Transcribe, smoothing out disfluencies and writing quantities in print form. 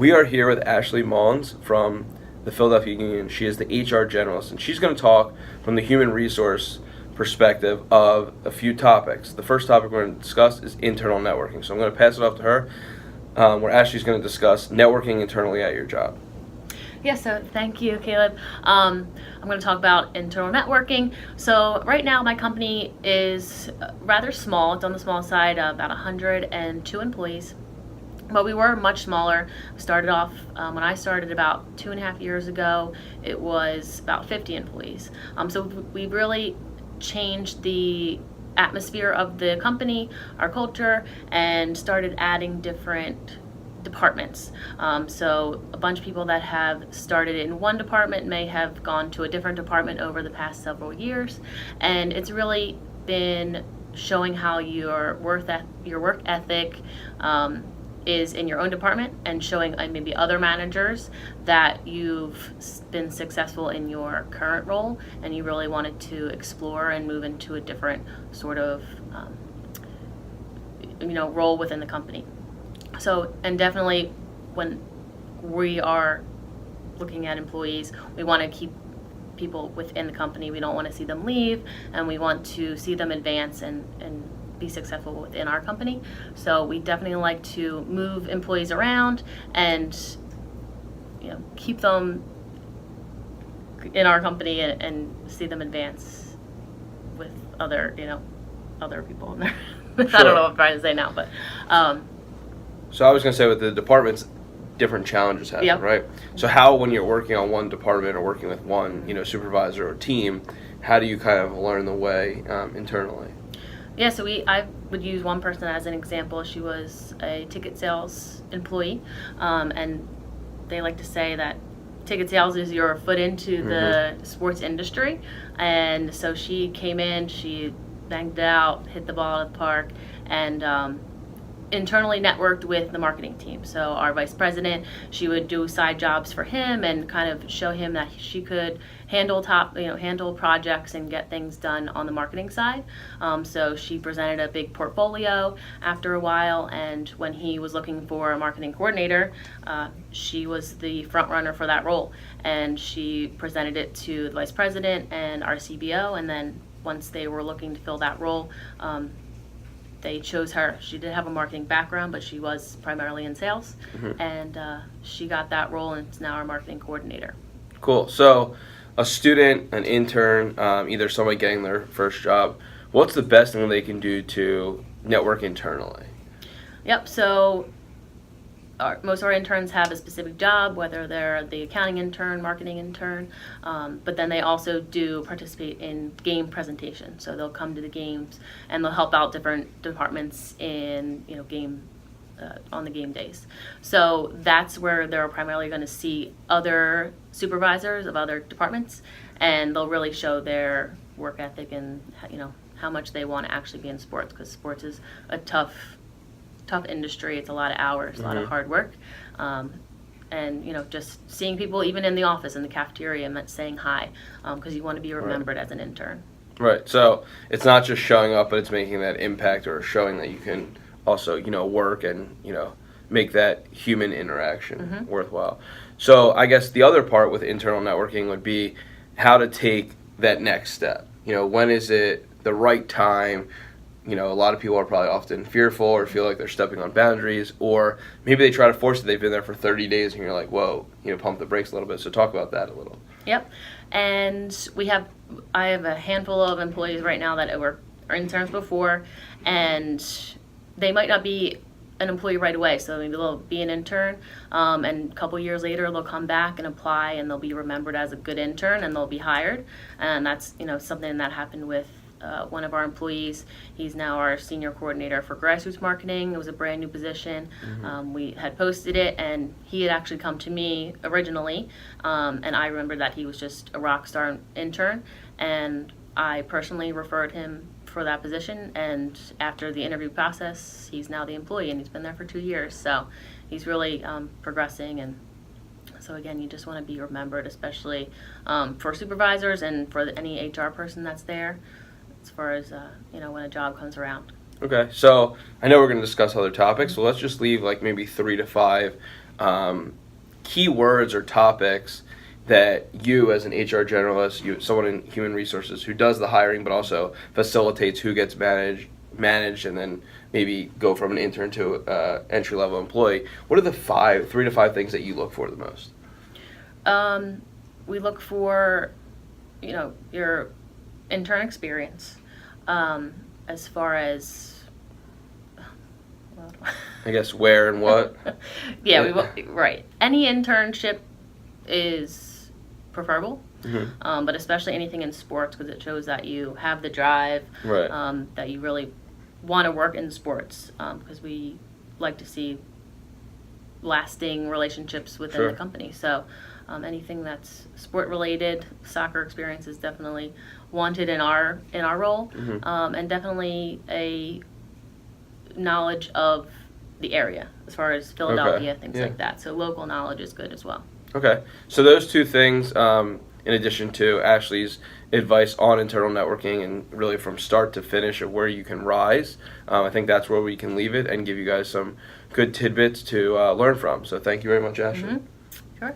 We are here with Ashlee Maunz from the Philadelphia Union. She is the HR Generalist, and she's going to talk from the human resource perspective of a few topics. The first topic we're going to discuss is internal networking. So I'm going to pass it off to her, where Ashlee's going to discuss networking internally at your job. Yeah, so thank you, Caleb. I'm going to talk about internal networking. So right now my company is rather small. It's on the small side, about 102 employees. But we were much smaller. We started off, when I started about 2.5 years ago, it was about 50 employees. So we really changed the atmosphere of the company, our culture, and started adding different departments. So a bunch of people that have started in one department may have gone to a different department over the past several years, and it's really been showing how your work ethic is in your own department, and showing maybe other managers that you've been successful in your current role and you really wanted to explore and move into a different sort of role within the company. So, and definitely when we are looking at employees, we want to keep people within the company. We don't want to see them leave, and we want to see them advance and be successful within our company. So we definitely like to move employees around and keep them in our company and see them advance with other people in there. Sure. I don't know what I'm trying to say now, but so I was going to say, with the departments, different challenges happen, yep. Right? So how, when you're working on one department or working with one supervisor or team, how do you kind of learn the way internally? Yeah, so I would use one person as an example. She was a ticket sales employee, and they like to say that ticket sales is your foot into the sports industry. And so she came in, she banged it out, hit the ball at the park, and internally networked with the marketing team. So our vice president, she would do side jobs for him and kind of show him that she could handle projects and get things done on the marketing side. So she presented a big portfolio after a while, and when he was looking for a marketing coordinator, she was the front runner for that role. And she presented it to the vice president and our CBO, and then once they were looking to fill that role, they chose her. She did have a marketing background, but she was primarily in sales, and she got that role, and it's now our marketing coordinator. Cool. So a student, an intern, either somebody getting their first job, what's the best thing they can do to network internally? Yep. So most of our interns have a specific job, whether they're the accounting intern, marketing intern, but then they also do participate in game presentations. So they'll come to the games and they'll help out different departments in game on the game days. So that's where they're primarily going to see other supervisors of other departments, and they'll really show their work ethic and how much they want to actually be in sports, because sports is a tough industry. It's a lot of hours, a lot of hard work, and just seeing people even in the office, in the cafeteria, and saying hi, because you want to be remembered as an intern. Right. So it's not just showing up, but it's making that impact or showing that you can also work and make that human interaction worthwhile. So I guess the other part with internal networking would be how to take that next step. When is it the right time? A lot of people are probably often fearful or feel like they're stepping on boundaries, or maybe they try to force it. They've been there for 30 days and you're like, whoa, pump the brakes a little bit. So talk about that a little. Yep. And I have a handful of employees right now that were interns before, and they might not be an employee right away. So maybe they'll be an intern, and a couple years later they'll come back and apply, and they'll be remembered as a good intern, and they'll be hired. And that's something that happened with one of our employees. He's now our senior coordinator for grassroots marketing. It was a brand new position. We had posted it, and he had actually come to me originally, and I remember that he was just a rock star intern, and I personally referred him for that position, and after the interview process, he's now the employee, and he's been there for 2 years. So he's really progressing, and so again, you just want to be remembered, especially for supervisors and for any HR person that's there, as far as when a job comes around. Okay, so I know we're going to discuss other topics, so let's just leave like maybe 3 to 5 key words or topics that you, as an HR generalist, someone in human resources who does the hiring but also facilitates who gets managed, and then maybe go from an intern to entry level employee. What are the 3 to 5 things that you look for the most? We look for, your intern experience, as far as, I guess where and what. Yeah, right. Any internship is preferable, but especially anything in sports, because it shows that you have the drive, right. That you really want to work in sports, because we like to see lasting relationships within the company. So anything that's sport related, soccer experience is definitely wanted in our role, and definitely a knowledge of the area as far as Philadelphia, things like that. So local knowledge is good as well. Okay, so those 2 things, in addition to Ashlee's advice on internal networking and really from start to finish of where you can rise, I think that's where we can leave it and give you guys some good tidbits to learn from. So thank you very much, Ashlee. Sure.